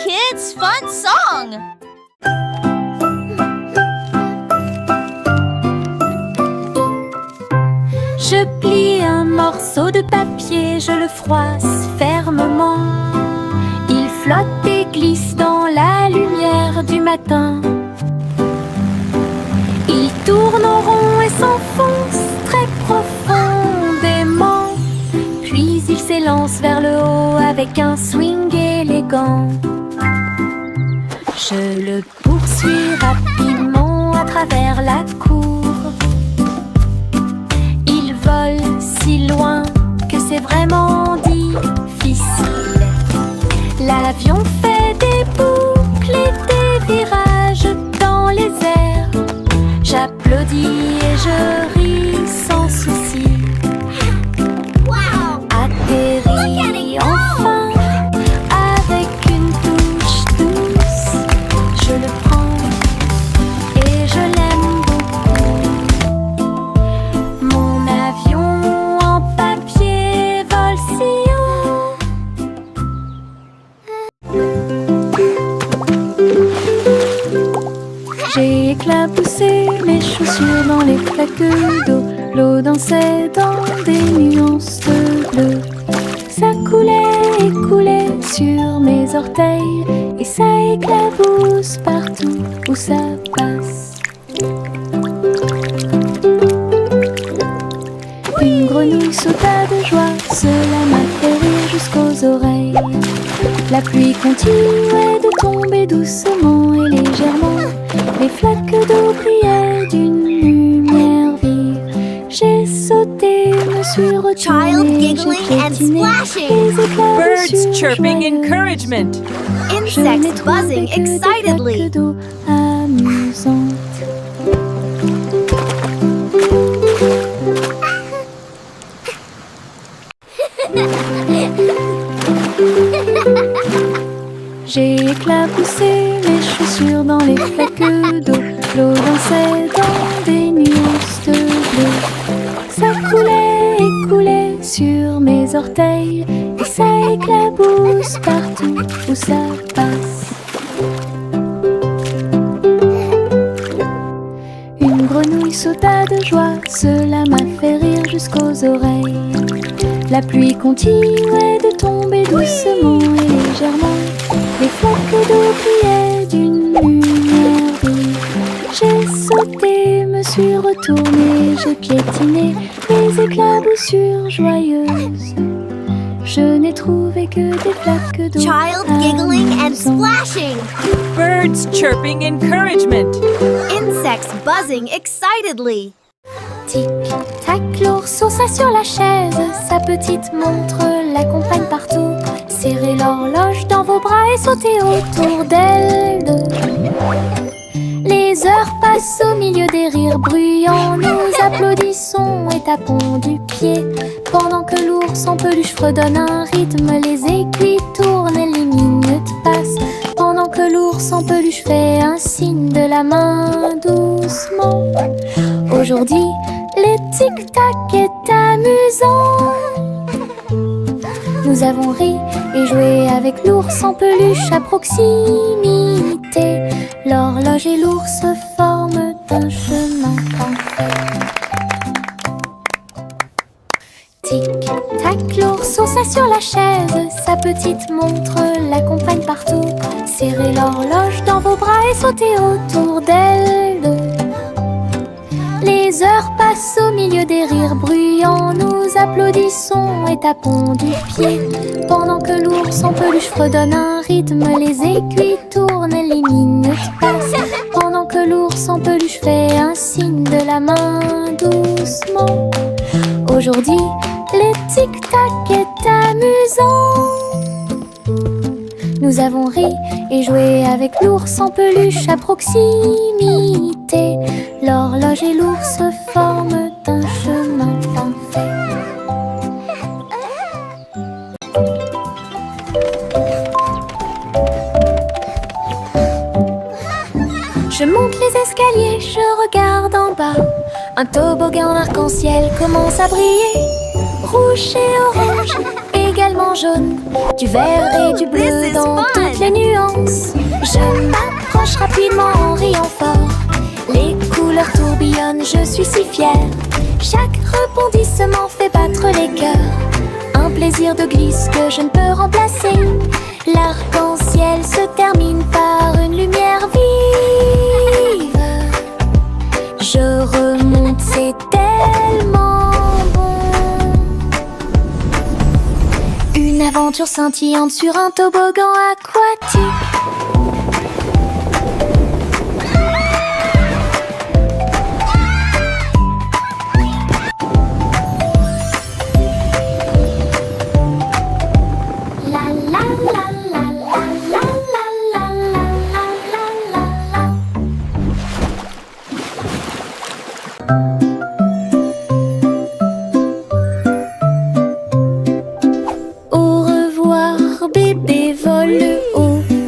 kids' fun song. Je plie un morceau de papier, je le froisse fermement. Il flotte et glisse dans la lumière du matin. Il tourne en rond et s'enfonce très profondément. Puis il s'élance vers le haut avec un swing élégant. Je le poursuis rapidement à travers la cour. Il vole si loin que c'est vraiment difficile. L'avion fait des boucles et des virages dans les airs. J'applaudis et je ris sans souci. Atterri enfin avec une touche douce. Je le prends et je l'aime beaucoup. Mon avion en papier vole si haut. J'ai éclaboussé mes chaussures dans les flaques d'eau. L'eau dansait dans des nuances de bleu. Ça coulait et coulait sur mes orteils, et ça éclabousse partout où ça passe. Une grenouille sauta de joie, cela m'a fait rire jusqu'aux oreilles. La pluie continuait de tomber doucement et légèrement. Les flaques d'eau brillaient d'une lumière vive. J'ai sauté, me suis retournée, j'ai piétiné les éclats Birds chirping encouragement. Insects buzzing excitedly. Des flaques d'eau amusantes. J'ai éclaboussé mes chaussures dans les flaques d'eau. L'eau dansait dans des nuances de bleu. Ça coulait et coulait sur mes orteils, et ça éclabousse partout où ça passe. Une grenouille sauta de joie, cela m'a fait rire jusqu'aux oreilles. La pluie continuait de tomber doucement et légèrement. Les flaques d'eau brillaient d'une lumière vive. J'ai sauté, me suis retournée, j'ai piétiné les éclaboussures joyeuses. Je n'ai trouvé que des flaques d'eau. Child giggling and splashing. Birds chirping encouragement. Insects buzzing excitedly. Tic-tac, l'ours sauta sur la chaise. Sa petite montre l'accompagne partout. Serrez l'horloge dans vos bras et sautez autour d'elle deux. Les heures passent au milieu des rires bruyants. Nous applaudissons et tapons du pied. Pendant que l'ours en peluche fredonne un rythme, les aiguilles tournent et les minutes passent. Pendant que l'ours en peluche fait un signe de la main doucement. Aujourd'hui, le tic-tac est amusant. Nous avons ri et joué avec l'ours en peluche à proximité. L'horloge et l'ours forment un chemin parfait. Tic-tac, l'ours sauta sur la chaise. Sa petite montre l'accompagne partout. Serrez l'horloge dans vos bras et sautez autour d'elle deux. Les heures passent au milieu des rires bruyants. Nous applaudissons et tapons du pied. Pendant que l'ours en peluche fredonne un rythme, les aiguilles tournent et les minutes passent. Pendant que l'ours en peluche fait un signe de la main doucement. Aujourd'hui, le tic-tac est amusant. Nous avons ri et joué avec l'ours en peluche à proximité. L'horloge et l'ours forment un chemin parfait. Je monte les escaliers, je regarde en bas. Un toboggan arc-en-ciel commence à briller. Rouge et orange égale tellement jaune, du vert et du bleu This is dans fun. toutes les nuances. Je m'approche rapidement en riant fort. Les couleurs tourbillonnent, je suis si fière. Chaque rebondissement fait battre les cœurs. Un plaisir de glisse que je ne peux remplacer. L'arc-en-ciel se termine par une lumière vive. Je remonte, c'est tellement bon. Une aventure scintillante sur un toboggan aquatique.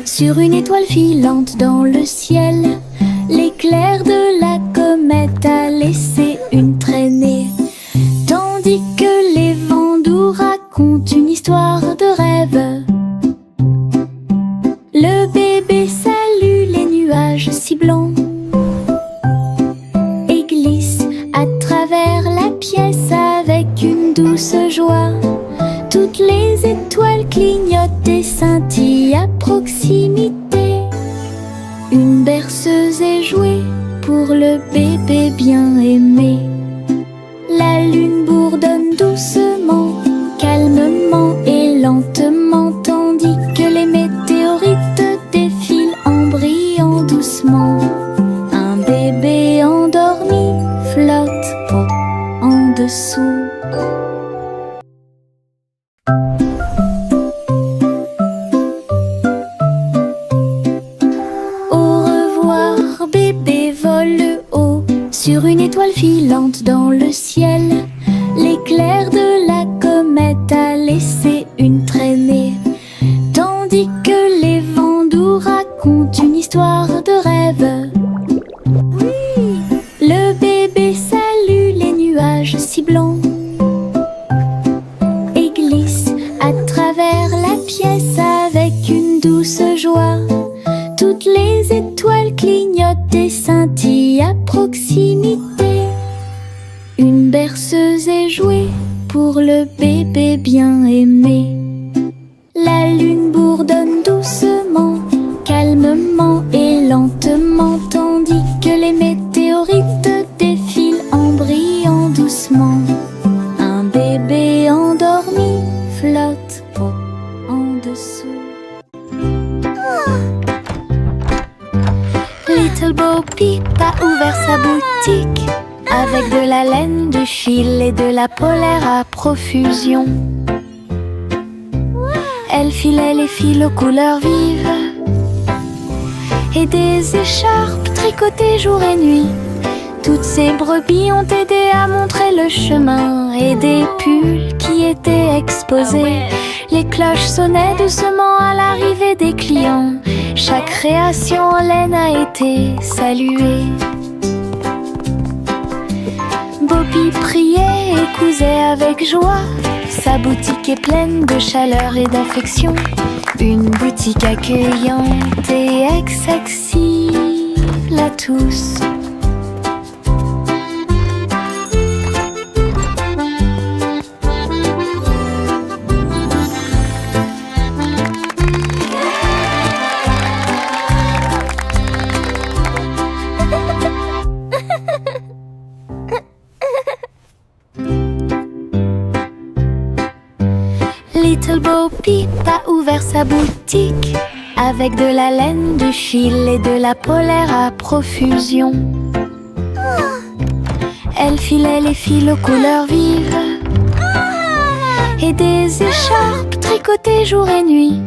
Sur une étoile filante dans le ciel, l'éclair de la comète a laissé une traînée. Tandis que les vents doux racontent une histoire de rêve, le bébé salue les nuages si blancs et glisse à travers la pièce avec une douce joie. Toutes les étoiles clignotent et scintillent à proximité. Une berceuse est jouée pour le bébé bien aimé. La lune bourdonne doucement, calmement et lentement, tandis que les météorites défilent en brillant doucement. Un bébé endormi flotte en dessous. Sur une étoile filante dans le ciel, l'éclair de la comète a laissé une traînée. Tandis que les vents doux racontent une histoire de rêve, le bébé salue les nuages si blancs et glisse à travers la pièce avec une douce joie. Toutes les étoiles clignotent et scintillent à proximité. Une berceuse est jouée pour le bébé bien aimé. La lune bourdonne doucement, calmement et lentement, tandis que les météorites défilent en brillant doucement. Un bébé endormi flotte en dessous. Little Bo Peep a ouvert sa boutique avec de la laine, du fil et de la polaire à profusion. Elle filait les fils aux couleurs vives et des écharpes tricotées jour et nuit. Toutes ces brebis ont aidé à montrer le chemin et des pulls qui étaient exposés. Les cloches sonnaient doucement à l'arrivée des clients. Chaque création en laine a été saluée. Bobby priait et cousait avec joie. Sa boutique est pleine de chaleur et d'affection. Une boutique accueillante et accessible à tous. Little Bo Peep a ouvert sa boutique avec de la laine, du fil et de la polaire à profusion. Elle filait les fils aux couleurs vives et des écharpes tricotées jour et nuit.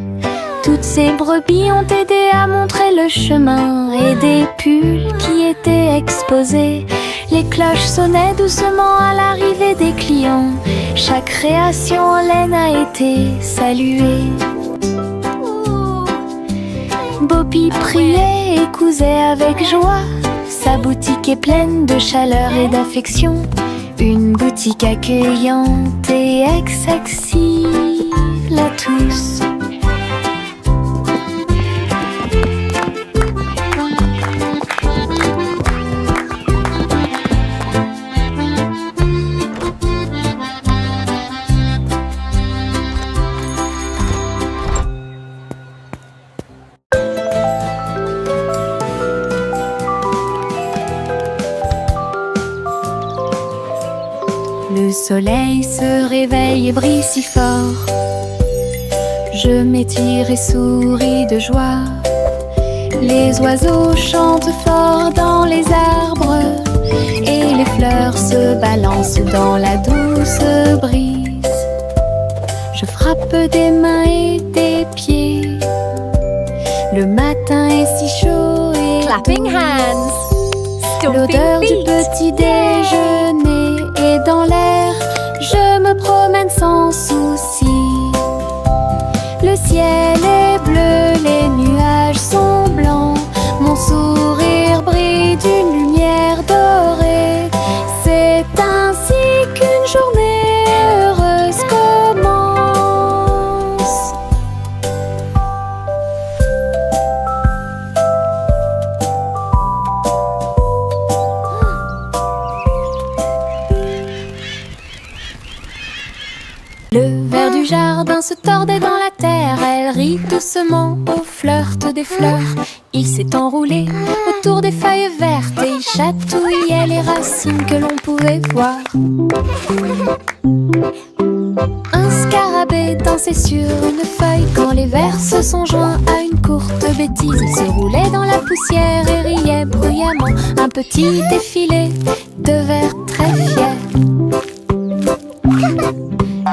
Toutes ces brebis ont aidé à montrer le chemin et des pulls qui étaient exposés. Les cloches sonnaient doucement à l'arrivée des clients. Chaque création en laine a été saluée. Bobby priait et cousait avec joie. Sa boutique est pleine de chaleur et d'affection. Une boutique accueillante et accessible à tous. Le soleil se réveille et brille si fort. Je m'étire et souris de joie. Les oiseaux chantent fort dans les arbres et les fleurs se balancent dans la douce brise. Je frappe des mains et des pieds. Le matin est si chaud et Clapping hands. l'odeur Stomping du feet. petit déjeuner est dans l'air. Je me promène sans souci. Le ciel est bleu, les nuages sont blancs. Mon sourire brille d'une lumière dorée. C'est ainsi qu'une journée heureuse commence. Le ver du jardin se tordait dans la terre. Elle rit doucement au flirt des fleurs. Il s'est enroulé autour des feuilles vertes et il chatouillait les racines que l'on pouvait voir. Un scarabée dansait sur une feuille quand les vers se sont joints à une courte bêtise. Il se roulait dans la poussière et riait bruyamment. Un petit défilé de vers très fiers.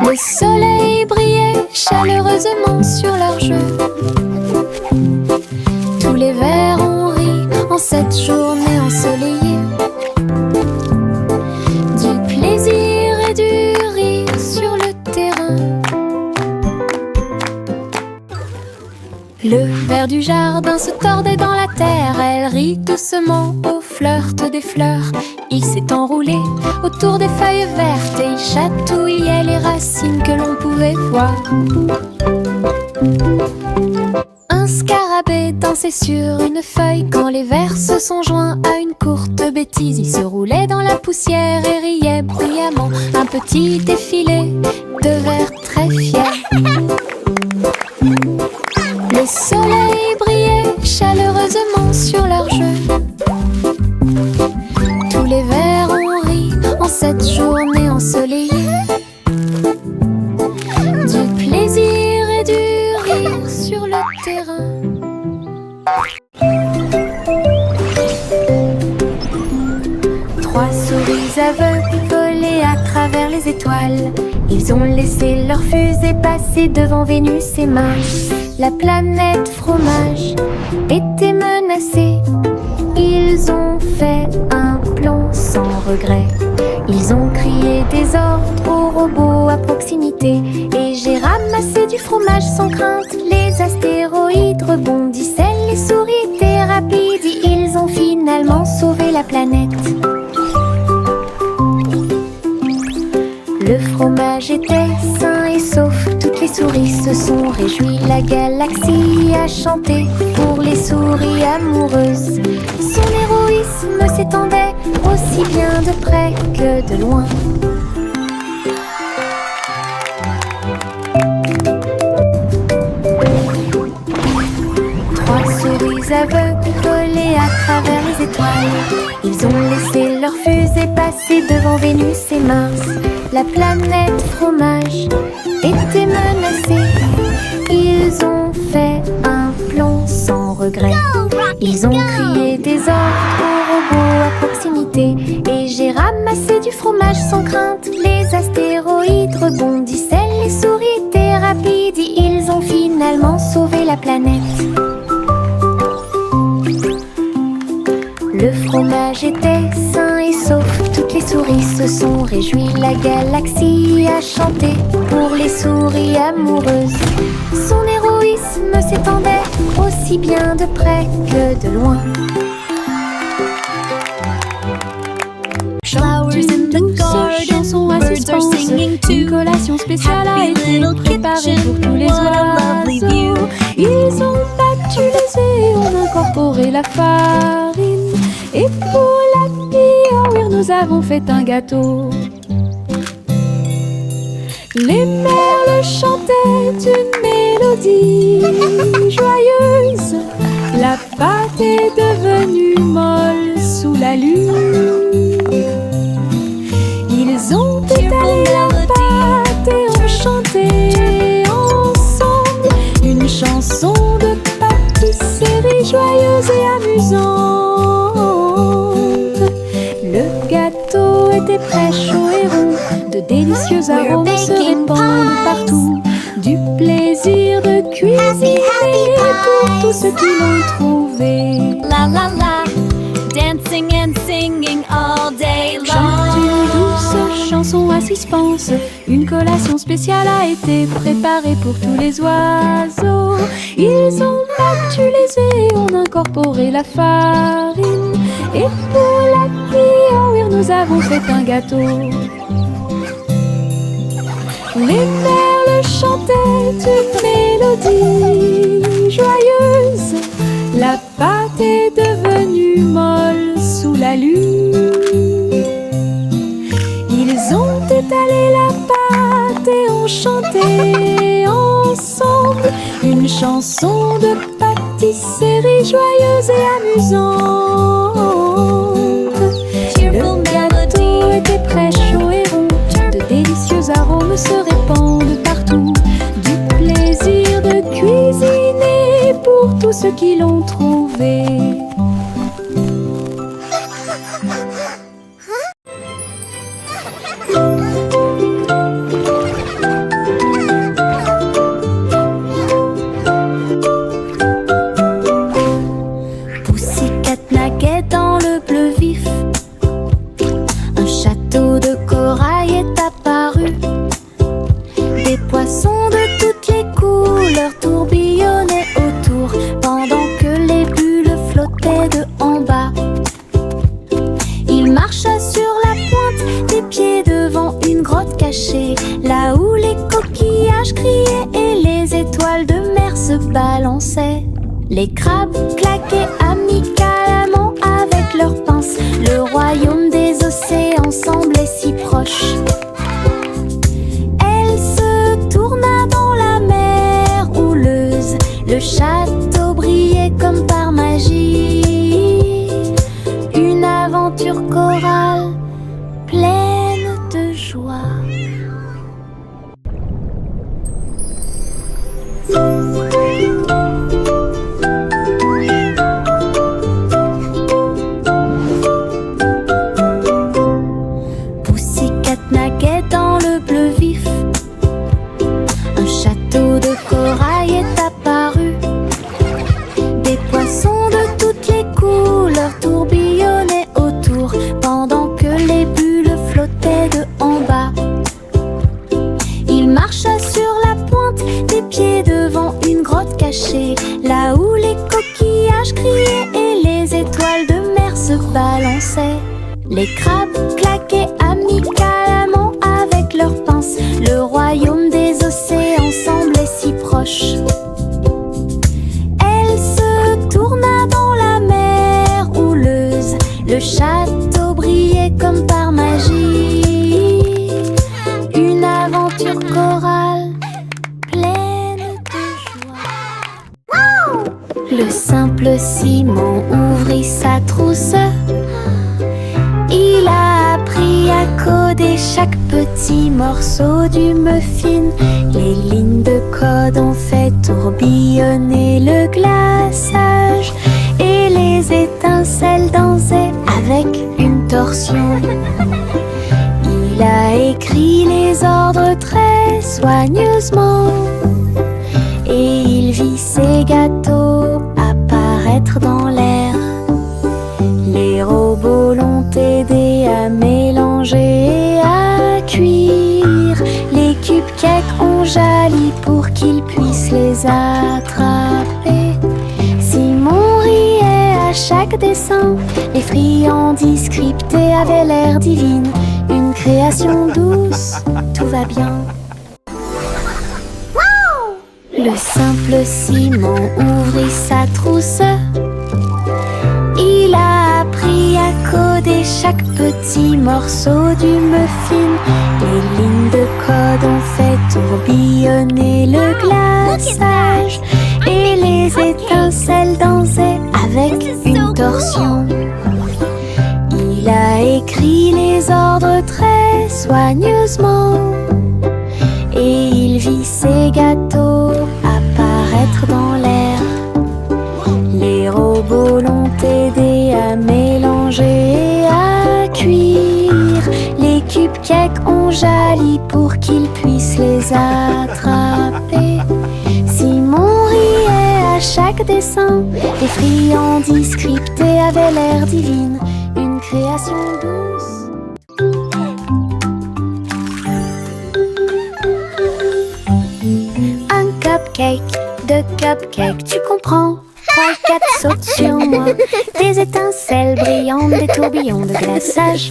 Le soleil brillait chaleureusement sur leur jeu. Tous les vers ont ri en cette journée ensoleillée. Du plaisir et du rire sur le terrain. Le ver du jardin se tordait dans la terre. Elle rit doucement au flirt des fleurs. Il s'est enroulé autour des feuilles vertes et il chatouillait les racines que l'on pouvait voir. Un scarabée dansait sur une feuille quand les vers se sont joints à une courte bêtise. Il se roulait dans la poussière et riait bruyamment. Un petit défilé de vers très fiers. Le soleil brillait chaleureusement sur leur jeu. Tous les vers ont ri en cette journée ensoleillée. Du plaisir et du rire sur le terrain. Trois souris aveugles volaient à travers les étoiles. Ils ont laissé leur fusée passer devant Vénus et Mars. La planète fromage était menacée. Ils ont fait un plan sans regret. Ils ont crié des ordres aux robots à proximité. Et j'ai ramassé du fromage sans crainte. Les astéroïdes rebondissaient, les souris étaient rapides. Ils ont finalement sauvé la planète. Le fromage était sain et sauf. Toutes les souris se sont réjouies. La galaxie a chanté pour les souris amoureuses. Son héroïsme s'étendait aussi bien de près que de loin. Trois souris aveugles volaient à travers les étoiles. Ils ont laissé leur fusée passer devant Vénus et Mars. La planète fromage était menacée. Ils ont fait un plan sans regret. Ils ont crié des ordres aux robots à proximité. Et j'ai ramassé du fromage sans crainte. Les astéroïdes rebondissaient, les souris étaient rapides. Ils ont finalement sauvé la planète. Le fromage était sain et sauf. Toutes les souris se sont réjouies. La galaxie a chanté pour les souris amoureuses. Son héroïsme s'étendait aussi bien de près que de loin. Flowers in the garden suspense. Une collation spéciale a été préparée pour tous les oiseaux. Ils ont battu les œufs et ont incorporé la farine. Et pour l'happy hour, nous avons fait un gâteau. Les merles chantaient une mélodie joyeuse. La pâte est devenue molle sous la lune. Ils ont étalé la pâte et ont chanté ensemble une chanson de pâtisserie joyeuse et amusante. Le gâteau était prêt, chaud et rond. De délicieux arômes se répandent partout. Du plaisir de cuisiner pour tous ceux qui l'ont trouvé. La la la, dancing and singing all day long. Chante une douce chanson à suspense. Une collation spéciale a été préparée pour tous les oiseaux. Ils ont battu les œufs et ont incorporé la farine. Et pour l'happy hour, nous avons fait un gâteau. Les merles chantaient une mélodie joyeuse. La pâte est devenue molle sous la lune. Ils ont étalé la pâte et ont chanté ensemble une chanson de pâtisserie joyeuse et amusante. Le gâteau était prêt, chaud et rond. De délicieux arômes se répandent partout. Du plaisir de cuisiner pour tous ceux qui l'ont trouvé. Pussycat naguait dans le bleu vif. Un château de corail est apparu. Des poissons de toutes les couleurs tourbillonnaient autour, pendant que les bulles flottaient de en bas. Il marcha sur la pointe des pieds devant une grotte cachée, là où les coquillages criaient et les étoiles de mer se balançaient. Les crabes claquaient amicalement avec leurs pinces. Le royaume des océans semblait si proche. Elle se tourna dans la mer houleuse. Le château brillait comme par magie. Une aventure chorale pleine de joie. Pussycat naguait dans le bleu vif. Un château de corail est apparu. Des poissons de toutes les couleurs tourbillonnaient autour, pendant que les bulles flottaient de en bas. Il marcha sur la pointe des pieds devant une grotte cachée, là où les coquillages criaient et les étoiles de mer se balançaient. Les crabes claquaient amicalement avec leurs pinces. Le royaume des océans semblait si proche. Elle se tourna dans la mer houleuse. Le château brillait comme par magie. Une aventure chorale pleine de joie. Le simple Simon ouvrit sa trousse. Il a appris à coder chaque petit morceau du muffin. Les lignes de code ont fait tourbillonner le glaçage et les étincelles dansaient avec une torsion. Il a écrit les ordres très soigneusement et il vit ses gâteaux apparaître dans l'air. Les robots l'ont aidé à mélanger et à cuire. Les cupcakes ont jali pour qu'il puisse les attraper. Simon riait à chaque dessin. Les friandises scriptées avaient l'air divines. Une création douce, tout va bien. Le simple Simon ouvrit sa trousse. Il a appris à coder chaque petit morceau du muffin. Les lignes de code ont fait tourbillonner le glaçage et les étincelles dansaient avec une torsion. Il a écrit les ordres très soigneusement et il vit ses gâteaux apparaître dans l'air. Les robots l'ont aidé à mélanger et à cuire. Les cupcakes ont jali pour qu'il puisse les attraper. Simon riait à chaque dessin. Les friandises scriptées avaient l'air divine. Une création douce. Un cupcake, deux cupcakes, tu comprends? 3, 4 sautent sur moi. Des étincelles brillantes, des tourbillons de glaçage.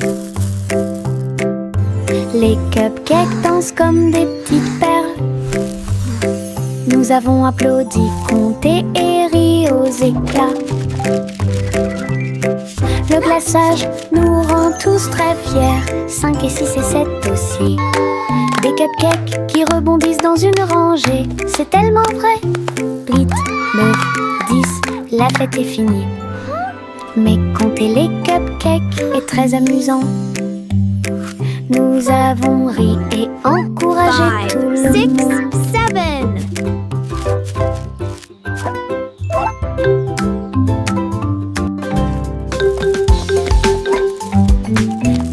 Les cupcakes dansent comme des petites perles. Nous avons applaudi, compté et ri aux éclats. Le glaçage nous rend tous très fiers. 5 et 6 et 7 aussi. Des cupcakes qui rebondissent dans une rangée. C'est tellement vrai. 8, 9, 10, la fête est finie. Mais compter les cupcakes est très amusant. Nous avons ri et encouragé tout le 5, 6, monde. 7.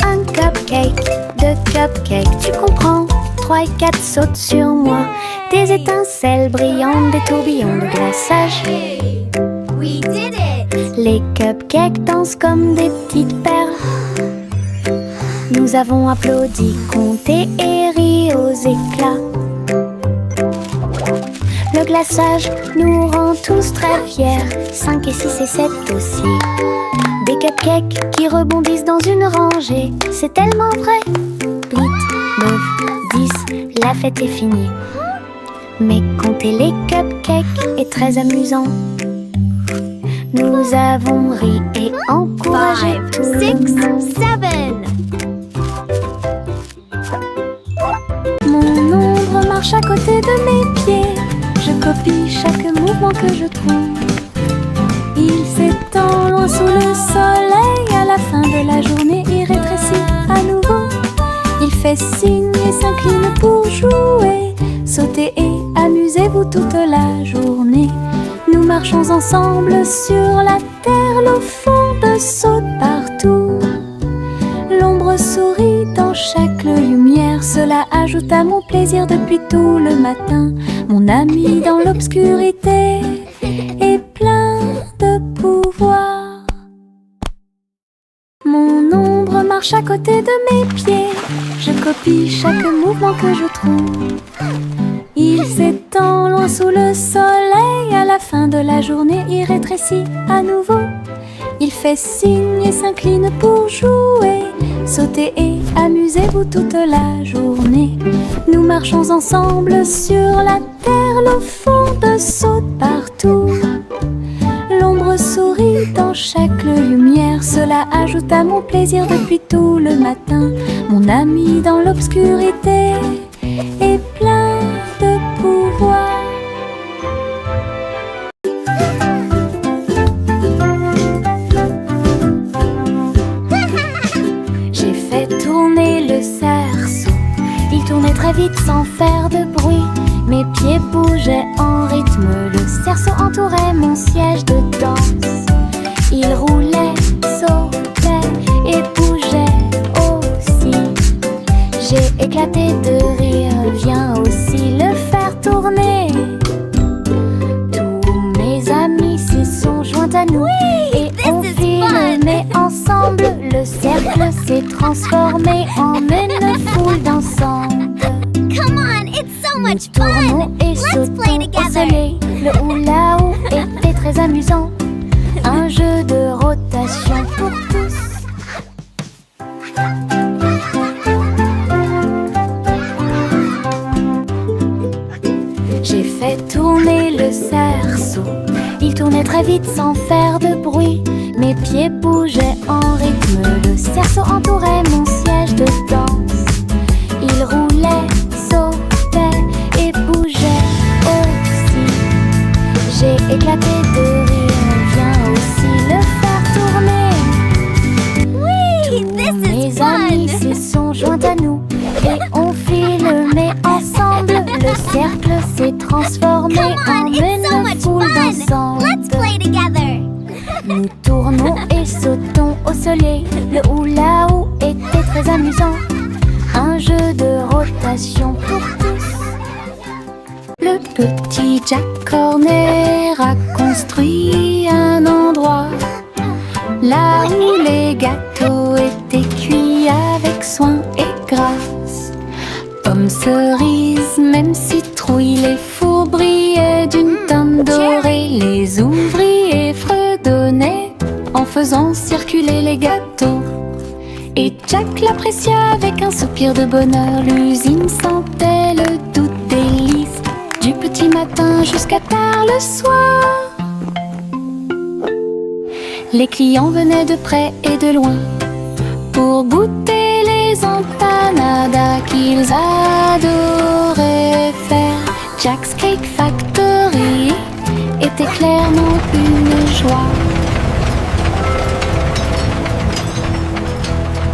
Un cupcake, deux cupcakes, tu comprends? 3 et 4 sautent sur moi. Des étincelles brillantes, des tourbillons de glaçage. We did it! Les cupcakes dansent comme des petites perles. Nous avons applaudi, compté et ri aux éclats. Le glaçage nous rend tous très fiers. 5 et 6 et 7 aussi. Des cupcakes qui rebondissent dans une rangée. C'est tellement vrai. 8, 9, 10, la fête est finie. Mais compter les cupcakes est très amusant. Nous avons ri et encouragé 5, tout le 6, monde. 7. Mon ombre marche à côté de mes pieds. Je copie chaque mouvement que je trouve. Il s'étend loin sous le soleil. À la fin de la journée, il rétrécit à nouveau. Il fait signe et s'incline pour jouer. Sautez et amusez-vous toute la journée. Nous marchons ensemble sur la terre. L'eau fonde saute partout. L'ombre sourit dans chaque lumière. Cela ajoute à mon plaisir depuis tout le matin. Mon ami dans l'obscurité est plein de pouvoir. Mon ombre marche à côté de mes pieds. Je copie chaque mouvement que je trouve. Il s'étend loin sous le soleil. À la fin de la journée, il rétrécit à nouveau. Il fait signe et s'incline pour jouer. Sautez et amusez-vous toute la journée. Nous marchons ensemble sur la terre. L'eau fonde saute partout. L'ombre sourit dans chaque lumière. Cela ajoute à mon plaisir depuis tout le matin. Mon ami dans l'obscurité est plein de pouvoir. J'ai fait tourner le cerceau. Il tournait très vite sans faire de bruit. Mes pieds bougeaient en rythme. Le cerceau entourait mon siège de danse. Il roulait, sautait et bougeait aussi. J'ai éclaté de rire. Viens aussi le faire tourner. Tous mes amis s'y sont joints à nous. Et on filmait ensemble. Le cercle s'est transformé en une foule d'ensemble. Come on, it's so much Tournons fun! et Let's sautons play au together! soleil. Le hula-hoop était très amusant. Un jeu de rotation pour tous. tourner le cerceau. Il tournait très vite sans faire de bruit. Mes pieds bougeaient en rythme. Le cerceau entourait mon siège de danse. Il roulait, sautait et bougeait aussi. J'ai éclaté de rire. Viens aussi le faire tourner. Whee! This is Mes fun! amis se sont joints à nous et on filmé ensemble. Le cercle s'est transformé Come en on, it's so une much foule fun! dansante. Let's play together! Nous tournons et sautons au soleil. Le hula-hoop était très amusant. Un jeu de rotation pour tous. Le petit Jack Horner a construit un endroit là où les gâteaux étaient cuits avec soin et grâce. Pommes, cerises, même citrouilles, les fours brillaient d'une teinte dorée. Les ouvriers fredonnaient en faisant circuler les gâteaux. Et Jack l'apprécia avec un soupir de bonheur. L'usine sentait le doux délice du petit matin jusqu'à tard le soir. Les clients venaient de près et de loin pour goûter les empanadas qu'ils adoraient faire. Jack's Cake Factory était clairement une joie.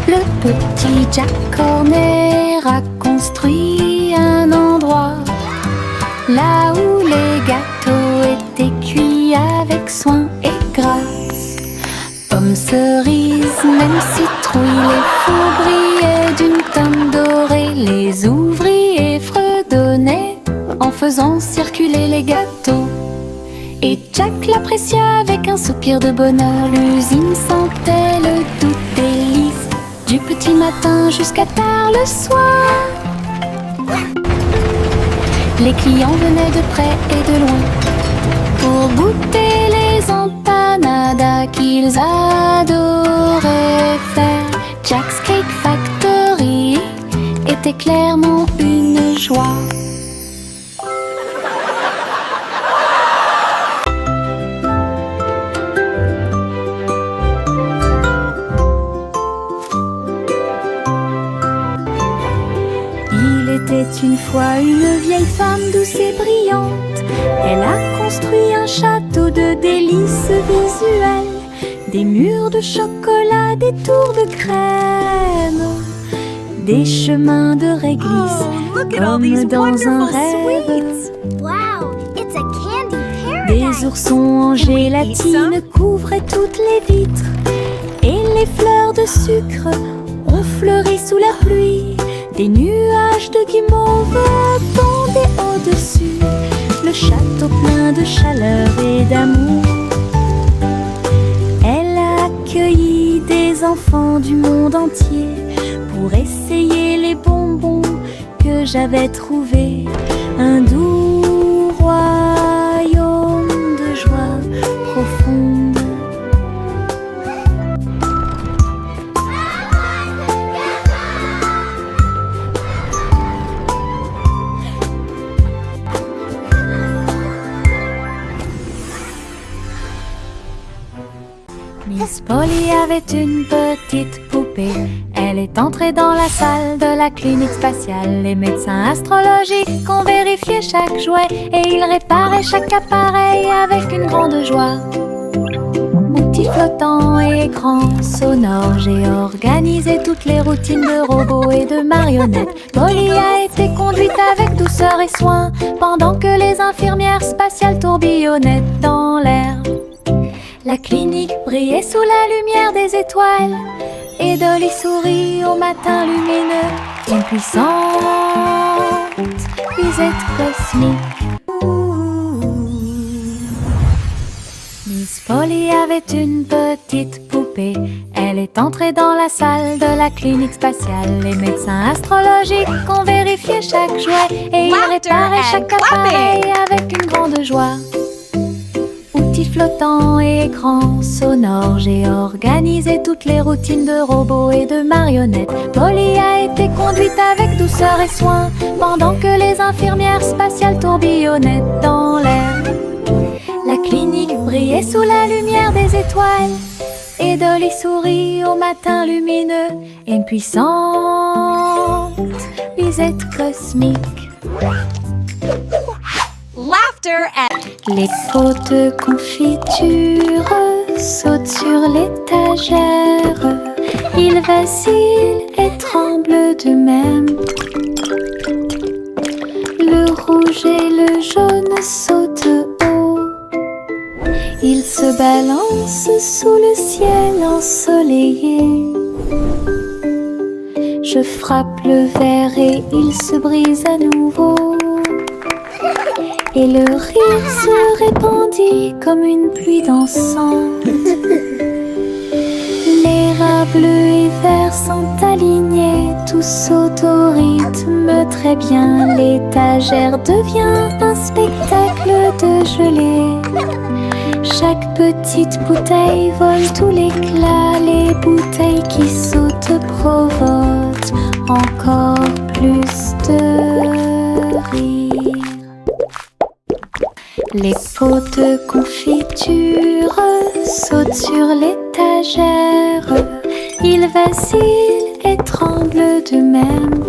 Le petit Jack Horner a construit un endroit là où les gâteaux étaient cuits avec soin et grâce. Pommes, cerises, même citrouilles, les fours brillaient d'une teinte dorée. Les ouvriers fredonnaient en faisant circuler les gâteaux. Et Jack l'apprécia avec un soupir de bonheur. L'usine sentait le doux délice du petit matin jusqu'à tard le soir. Les clients venaient de près et de loin pour goûter les empanadas qu'ils adoraient faire. Jack's Cake Factory était clairement une joie. C'était une fois une vieille femme douce et brillante. Elle a construit un château de délices visuelles, des murs de chocolat, des tours de crème, des chemins de réglisse, comme dans un rêve. Wow, it's a candy Des paradise! oursons en gélatine couvraient toutes les vitres, et les fleurs de sucre ont fleuri sous la pluie. Des nuages de guimauve pendaient au-dessus, le château plein de chaleur et d'amour. Elle a accueilli des enfants du monde entier pour essayer les bonbons que j'avais trouvés. Un doux royaume de joie profonde. Miss Polly avait une petite poupée. Elle est entrée dans la salle de la clinique spatiale. Les médecins astrologiques ont vérifié chaque jouet et ils réparaient chaque appareil avec une grande joie. Outils flottants et écrans sonores, j'ai organisé toutes les routines de robots et de marionnettes. Polly a été conduite avec douceur et soin pendant que les infirmières spatiales tourbillonnaient dans l'air. La clinique brillait sous la lumière des étoiles et Dolly sourit au matin lumineux. Une puissante visite cosmique. Miss Polly avait une petite poupée. Elle est entrée dans la salle de la clinique spatiale. Les médecins astrologiques ont vérifié chaque jouet et ils réparaient chaque appareil avec une grande joie. outils flottants et écrans sonores. J'ai organisé toutes les routines de robots et de marionnettes. Polly a été conduite avec douceur et soin, pendant que les infirmières spatiales tourbillonnaient dans l'air. La clinique brillait sous la lumière des étoiles, et Dolly sourit au matin lumineux. Et une puissante visite cosmique. Laughter at Les pots de confiture sautent sur l'étagère. Ils vacillent et tremblent d'eux-mêmes. Le rouge et le jaune sautent haut. Ils se balancent sous le ciel ensoleillé. Je frappe le verre et il se brise à nouveau. Et le rire se répandit comme une pluie dansante. Les rats bleus et verts sont alignés, tous sautent au rythme très bien. L'étagère devient un spectacle de gelée. Chaque petite bouteille vole tout l'éclat. Les bouteilles qui sautent provoquent encore plus de rire. Les pots de confiture sautent sur l'étagère. Ils vacillent et tremblent d'eux-mêmes.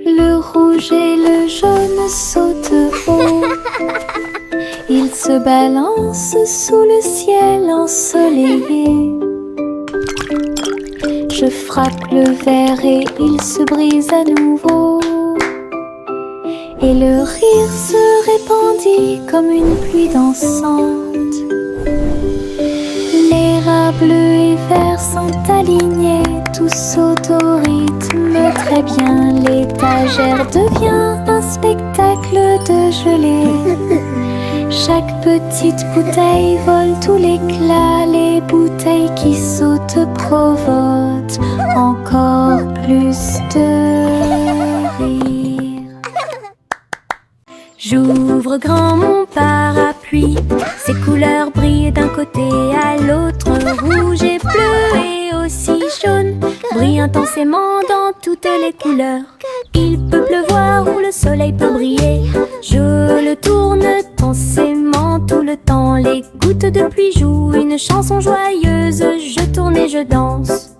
Le rouge et le jaune sautent haut. Ils se balancent sous le ciel ensoleillé. Je frappe le verre et il se brise à nouveau. Et le rire se répandit comme une pluie dansante. Les rats bleus et verts sont alignés, tous sautent au rythme très bien. L'étagère devient un spectacle de gelée. Chaque petite bouteille vole tout l'éclat. Les bouteilles qui sautent provoquent encore plus de rire. J'ouvre grand mon parapluie, ses couleurs brillent d'un côté à l'autre. Rouge et bleu et aussi jaune brillent intensément dans toutes les couleurs. Il peut pleuvoir ou le soleil peut briller. Je le tourne intensément tout le temps. Les gouttes de pluie jouent une chanson joyeuse. Je tourne et je danse.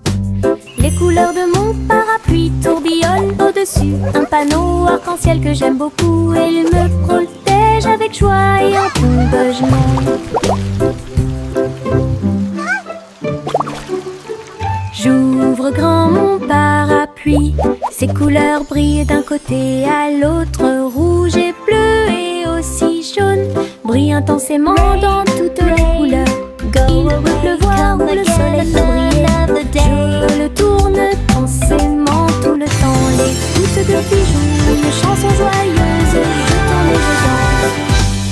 Les couleurs de mon parapluie tourbillonnent au-dessus. Un panneau arc-en-ciel que j'aime beaucoup. Et il me protège avec joie et encouragement. J'ouvre grand mon parapluie, ses couleurs brillent d'un côté à l'autre. Rouge et bleu et aussi jaune brillent intensément dans toutes les couleurs. Il peut pleuvoir ou le soleil peut briller. Je le tourne intensément tout le temps. Les gouttes de pluie jouent une chanson joyeuse. Je tourne et je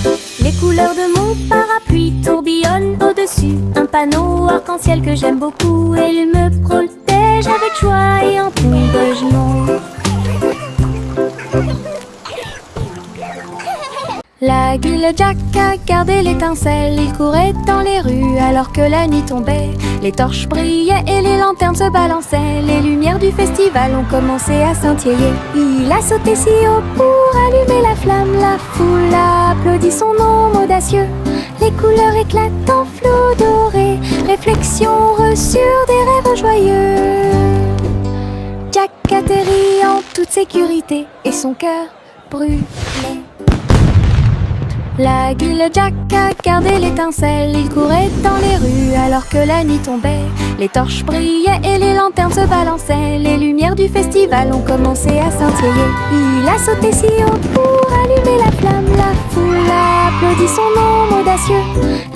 danse. Les couleurs de mon parapluie tourbillonnent au-dessus. Un panneau arc-en-ciel que j'aime beaucoup. Et il me protège avec joie et encouragement. La gueule Jack a gardé l'étincelle. Il courait dans les rues alors que la nuit tombait. Les torches brillaient et les lanternes se balançaient. Les lumières du festival ont commencé à scintiller. Il a sauté si haut pour allumer la flamme. La foule a applaudi son nom audacieux. Les couleurs éclatent en flot doré. Réflexion reçue des rêves joyeux. Jack atterrit en toute sécurité et son cœur brûlait. La gueule Jack a gardé l'étincelle. Il courait dans les rues alors que la nuit tombait. Les torches brillaient et les lanternes se balançaient. Les lumières du festival ont commencé à scintiller. Il a sauté si haut pour allumer la flamme. La foule a applaudi son nom audacieux.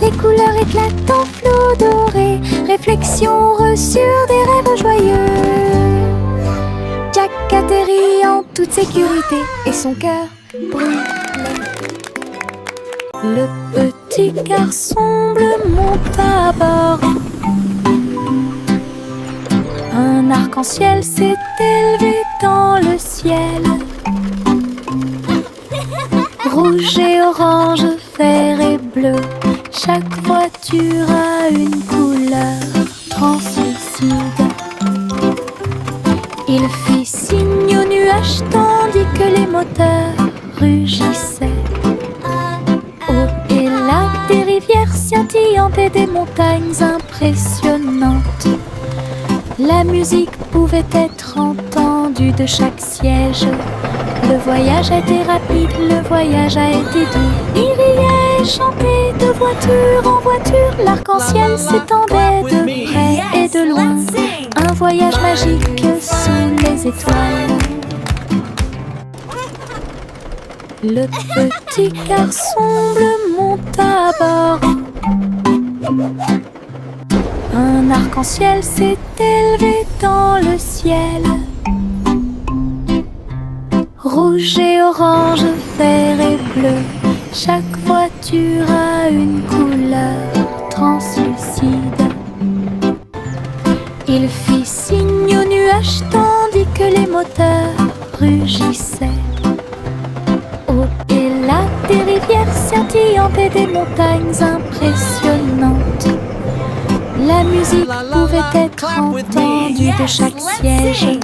Les couleurs éclatent en flot doré. Réflexion reçue des rêves joyeux. Jack atterrit en toute sécurité et son cœur brûlait. Le petit garçon bleu monte à bord. Un arc-en-ciel s'est élevé dans le ciel. Rouge et orange, vert bleu. Chaque voiture a une couleur translucide. Il fit signe aux nuages tandis que les moteurs rugissaient. Oh, et là, des rivières scintillantes et des montagnes impressionnantes. La musique pouvait être entendue de chaque siège. Le voyage a été rapide, le voyage a été doux. Il riait et chantait de voiture en voiture. L'arc-en-ciel s'étendait de près et de loin. Un voyage magique sous les étoiles. Le petit garçon bleu monta à bord. Un arc-en-ciel s'est élevé dans le ciel. Rouge et orange, vert et bleu. Chaque voiture a une couleur translucide. Il fit signe aux nuages tandis que les moteurs rugissaient. Oh, et là, des rivières scintillantes et des montagnes impressionnantes. La musique pouvait être entendue de chaque siège.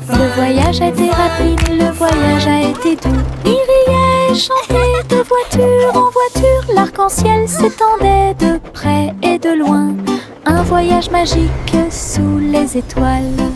Le voyage a été rapide, le voyage a été doux. Il riait et chantait de voiture en voiture. L'arc-en-ciel s'étendait de près et de loin. Un voyage magique sous les étoiles.